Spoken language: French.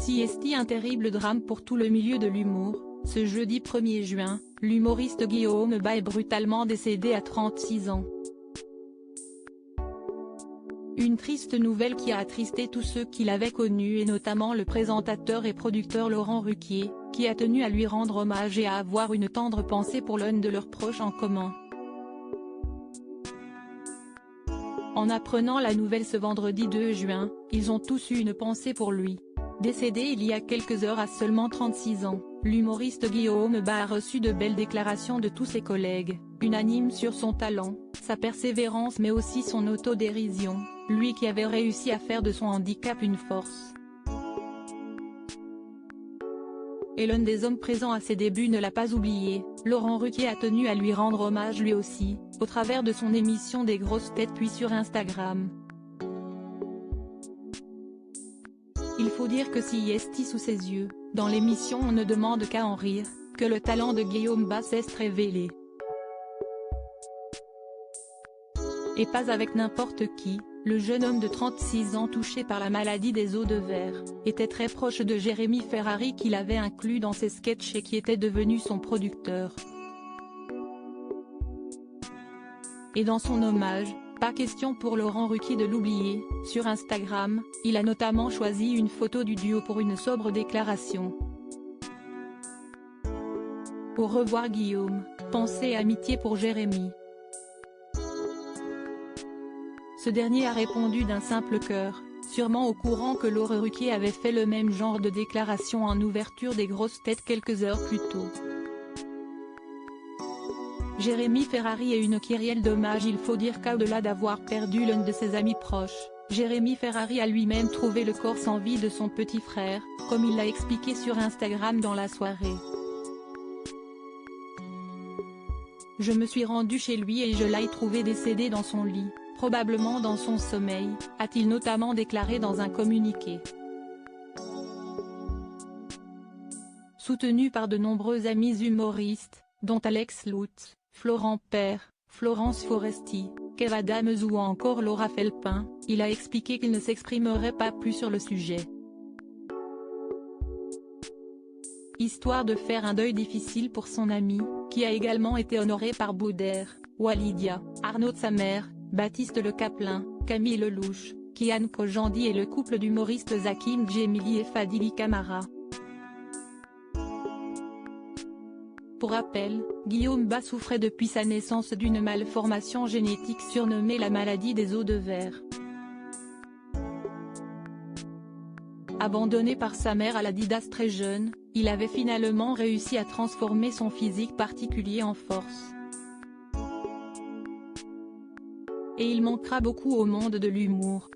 CST, un terrible drame pour tout le milieu de l'humour. Ce jeudi 1er juin, l'humoriste Guillaume Bas est brutalement décédé à 36 ans. Une triste nouvelle qui a attristé tous ceux qui l'avaient connu et notamment le présentateur et producteur Laurent Ruquier, qui a tenu à lui rendre hommage et à avoir une tendre pensée pour l'un de leurs proches en commun. En apprenant la nouvelle ce vendredi 2 juin, ils ont tous eu une pensée pour lui. Décédé il y a quelques heures à seulement 36 ans, l'humoriste Guillaume Bas a reçu de belles déclarations de tous ses collègues, unanimes sur son talent, sa persévérance mais aussi son autodérision, lui qui avait réussi à faire de son handicap une force. Et l'un des hommes présents à ses débuts ne l'a pas oublié, Laurent Ruquier a tenu à lui rendre hommage lui aussi, au travers de son émission des grosses têtes puis sur Instagram. Il faut dire que CST sous ses yeux, dans l'émission on ne demande qu'à en rire, que le talent de Guillaume Bas s'est révélé. Et pas avec n'importe qui, le jeune homme de 36 ans touché par la maladie des os de verre, était très proche de Jérémy Ferrari qu'il avait inclus dans ses sketchs et qui était devenu son producteur. Et dans son hommage, pas question pour Laurent Ruquier de l'oublier, sur Instagram, il a notamment choisi une photo du duo pour une sobre déclaration. Au revoir Guillaume, pensée et amitié pour Jérémy. Ce dernier a répondu d'un simple cœur, sûrement au courant que Laurent Ruquier avait fait le même genre de déclaration en ouverture des grosses têtes quelques heures plus tôt. Jérémy Ferrari est une kyrielle d'hommage. Il faut dire qu'au-delà d'avoir perdu l'un de ses amis proches, Jérémy Ferrari a lui-même trouvé le corps sans vie de son petit frère, comme il l'a expliqué sur Instagram dans la soirée. Je me suis rendu chez lui et je l'ai trouvé décédé dans son lit, probablement dans son sommeil, a-t-il notamment déclaré dans un communiqué. Soutenu par de nombreux amis humoristes, dont Alex Lutz, Florent Père, Florence Foresti, Kev Adams ou encore Laura Felpin, il a expliqué qu'il ne s'exprimerait pas plus sur le sujet. Histoire de faire un deuil difficile pour son ami, qui a également été honoré par Boudère, Walidia, Arnaud de sa mère, Baptiste Le Caplin, Camille Lelouch, Kian Kojandi et le couple d'humoristes Hakim Djemili et Fadili Camara. Pour rappel, Guillaume Bas souffrait depuis sa naissance d'une malformation génétique surnommée la maladie des os de verre. Abandonné par sa mère à l'Adidas très jeune, il avait finalement réussi à transformer son physique particulier en force. Et il manquera beaucoup au monde de l'humour.